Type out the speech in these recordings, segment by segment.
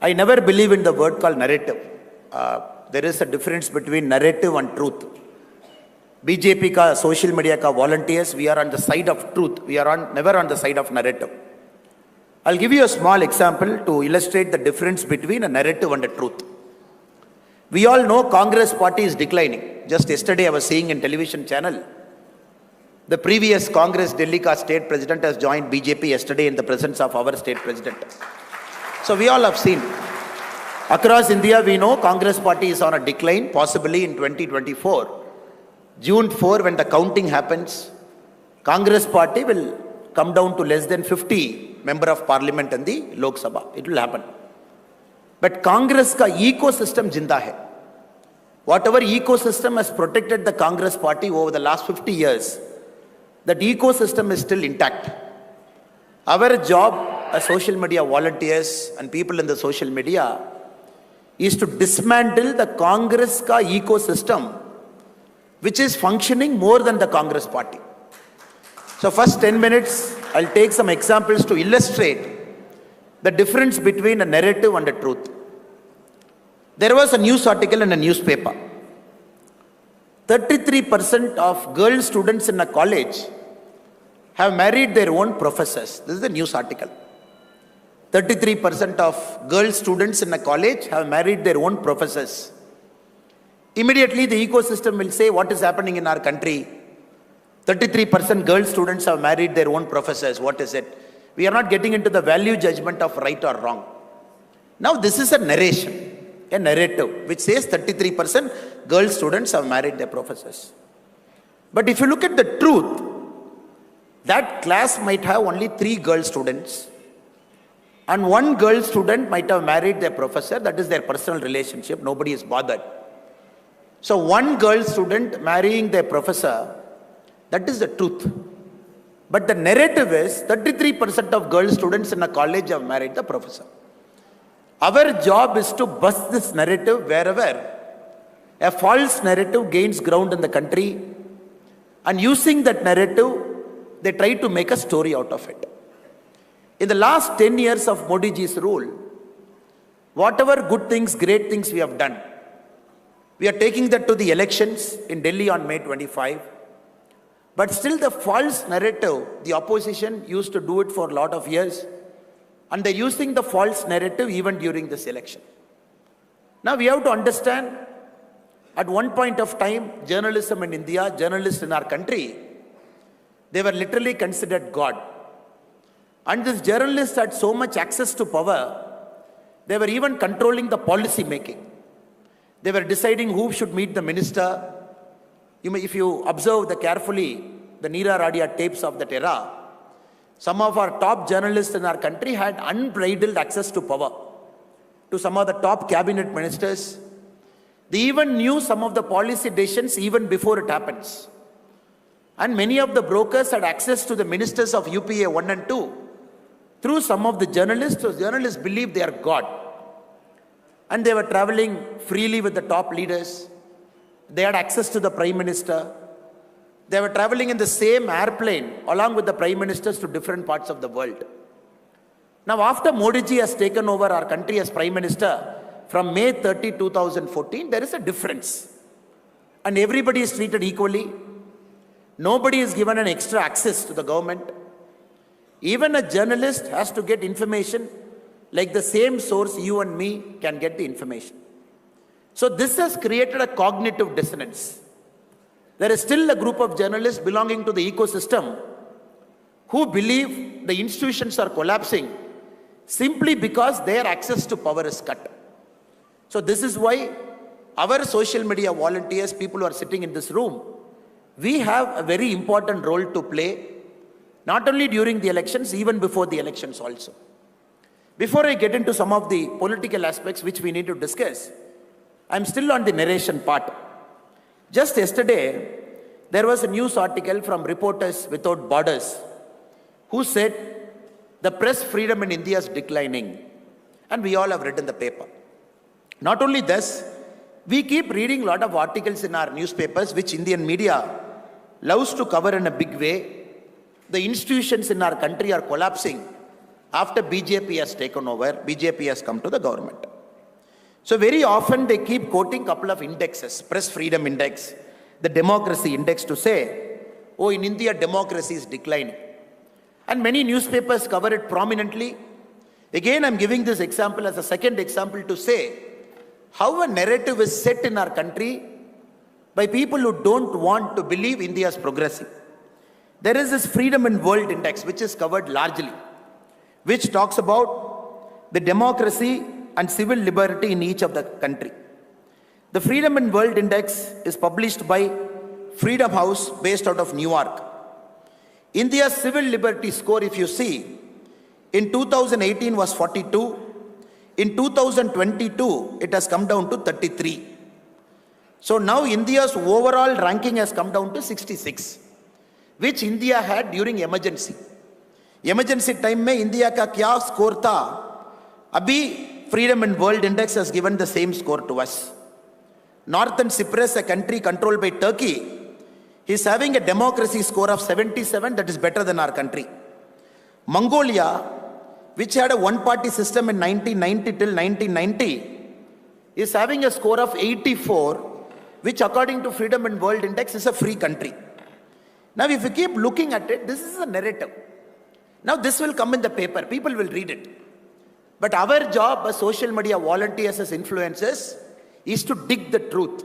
I never believe in the word called narrative. There is a difference between narrative and truth. BJP ka social media ka volunteers, we are on the side of truth. We are never on the side of narrative. I'll give you a small example to illustrate the difference between a narrative and a truth. We all know Congress party is declining. Just yesterday I was seeing in television channel, the previous Congress Delhi ka state president has joined BJP yesterday in the presence of our state president. So we all have seen. Across India, we know Congress party is on a decline, possibly in 2024. June 4, when the counting happens, Congress party will come down to less than 50 member of parliament in the Lok Sabha. It will happen. But Congress ka ecosystem jinda hai. Whatever ecosystem has protected the Congress party over the last 50 years, that ecosystem is still intact. Our job as social media volunteers and people in the social media is to dismantle the Congress ka ecosystem, which is functioning more than the Congress party. So first 10 minutes, I'll take some examples to illustrate the difference between a narrative and a truth. There was a news article in a newspaper. 33% of girl students in a college have married their own professors. This is the news article. 33% of girl students in a college have married their own professors. Immediately the ecosystem will say, what is happening in our country? 33% girl students have married their own professors. What is it? We are not getting into the value judgment of right or wrong. Now this is a narration, a narrative, which says 33% girl students have married their professors. But if you look at the truth, that class might have only 3 girl students. And 1 girl student might have married their professor. That is their personal relationship. Nobody is bothered. So 1 girl student marrying their professor, that is the truth. But the narrative is 33% of girl students in a college have married the professor. Our job is to bust this narrative wherever a false narrative gains ground in the country. And using that narrative, they try to make a story out of it. In the last 10 years of Modi ji's rule, whatever good things, great things we have done, we are taking that to the elections in Delhi on May 25. But still the false narrative, the opposition used to do it for a lot of years. And they're using the false narrative even during this election. Now we have to understand, at one point of time, journalism in India, journalists in our country, they were literally considered God. And these journalists had so much access to power, they were even controlling the policy making. They were deciding who should meet the minister. If you observe carefully the Neera Radia tapes of that era, some of our top journalists in our country had unbridled access to power, to some of the top cabinet ministers. They even knew some of the policy decisions even before it happens. And many of the brokers had access to the ministers of UPA 1 and 2 through some of the journalists. So journalists believed they are God. And they were traveling freely with the top leaders. They had access to the Prime Minister. They were traveling in the same airplane along with the Prime Ministers to different parts of the world. Now after Modi ji has taken over our country as Prime Minister from May 30, 2014, there is a difference. And everybody is treated equally. Nobody is given an extra access to the government. Even a journalist has to get information like the same source you and me can get the information. So this has created a cognitive dissonance. There is still a group of journalists belonging to the ecosystem who believe the institutions are collapsing simply because their access to power is cut. So this is why our social media volunteers, people who are sitting in this room, we have a very important role to play, not only during the elections, even before the elections also. Before I get into some of the political aspects which we need to discuss, I'm still on the narration part. Just yesterday, there was a news article from Reporters Without Borders who said the press freedom in India is declining. And we all have read in the paper. Not only this, we keep reading a lot of articles in our newspapers which Indian media loves to cover in a big way. The institutions in our country are collapsing after BJP has taken over, BJP has come to the government. So very often they keep quoting couple of indexes, Press Freedom Index, the Democracy Index, to say, oh, in India, democracy is declining. And many newspapers cover it prominently. Again, I'm giving this example as a second example to say how a narrative is set in our country by people who don't want to believe India is progressing. There is this Freedom and World Index, which is covered largely, which talks about the democracy and civil liberty in each of the country. The Freedom and World Index is published by Freedom House based out of New York. India's civil liberty score, if you see, in 2018 was 42. In 2022, it has come down to 33. So now India's overall ranking has come down to 66, which India had during emergency. Emergency time में India का क्या score था? अभी Freedom and World Index has given the same score to us. Northern Cyprus, a country controlled by Turkey, is having a democracy score of 77, that is better than our country. Mongolia, which had a one-party system in 1990 till 1990, is having a score of 84, which according to Freedom and World Index is a free country. Now if you keep looking at it, this is a narrative. Now this will come in the paper, people will read it. But our job as social media volunteers, as influencers, is to dig the truth,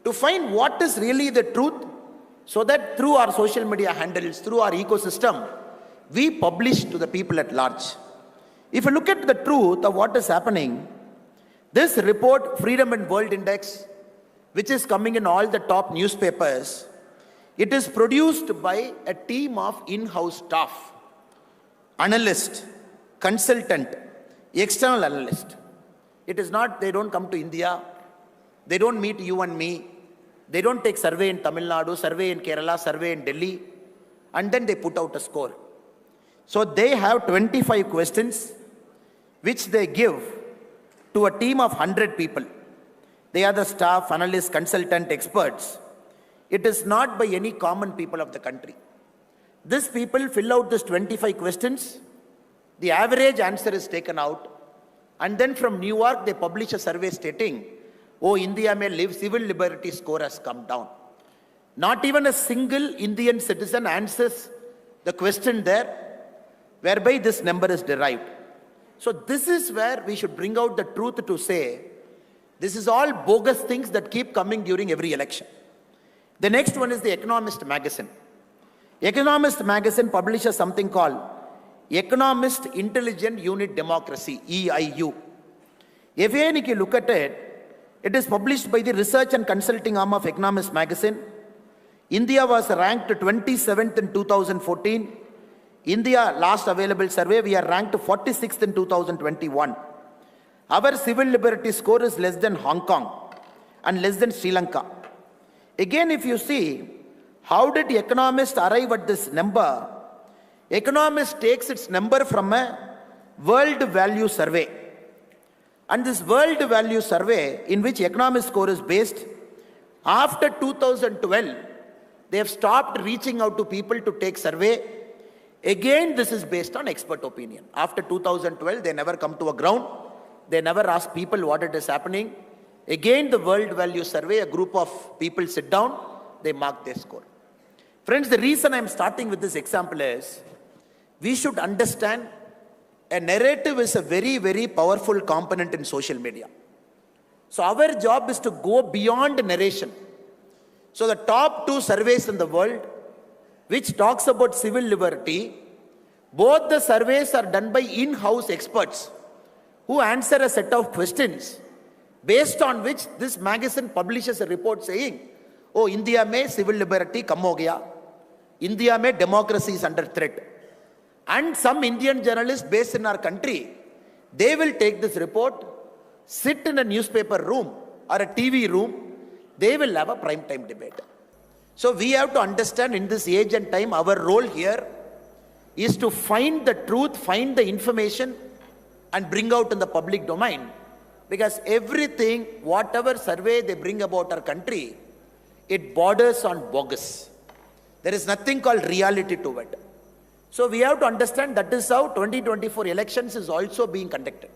to find what is really the truth, so that through our social media handles, through our ecosystem, we publish to the people at large. If you look at the truth of what is happening, this report, Freedom and World Index, which is coming in all the top newspapers, it is produced by a team of in-house staff, analyst, consultant, external analyst. It is not, they don't come to India, they don't meet you and me, they don't take survey in Tamil Nadu, survey in Kerala, survey in Delhi, and then they put out a score. So they have 25 questions which they give to a team of 100 people. They are the staff, analysts, consultant, experts. It is not by any common people of the country. These people fill out these 25 questions. The average answer is taken out. And then from New York, they publish a survey stating, oh, India may live, civil liberty score has come down. Not even a single Indian citizen answers the question there, whereby this number is derived. So this is where we should bring out the truth to say, this is all bogus things that keep coming during every election. The next one is the Economist magazine. Economist magazine publishes something called Economist Intelligent Unit Democracy, EIU. Again, if you look at it, it is published by the research and consulting arm of Economist magazine. India was ranked 27th in 2014. India, last available survey, we are ranked 46th in 2021. Our civil liberty score is less than Hong Kong and less than Sri Lanka. Again, if you see, how did the Economist arrive at this number? Economist takes its number from a world value survey. And this world value survey, in which Economist score is based, after 2012, they have stopped reaching out to people to take survey. Again, this is based on expert opinion. After 2012, they never come to a ground. They never ask people what it is happening. Again, the world value survey, a group of people sit down, they mark their score. Friends, the reason I'm starting with this example is, we should understand a narrative is a very, very powerful component in social media. So our job is to go beyond narration. So the top 2 surveys in the world, which talks about civil liberty, both the surveys are done by in-house experts who answer a set of questions based on which this magazine publishes a report saying, oh, India mein civil liberty kam ho gaya. India mein democracy is under threat. And some Indian journalists based in our country, they will take this report, sit in a newspaper room or a TV room, they will have a prime time debate. So we have to understand in this age and time, our role here is to find the truth, find the information and bring out in the public domain. Because everything, whatever survey they bring about our country, it borders on bogus. There is nothing called reality to it. So we have to understand that is how 2024 elections is also being conducted.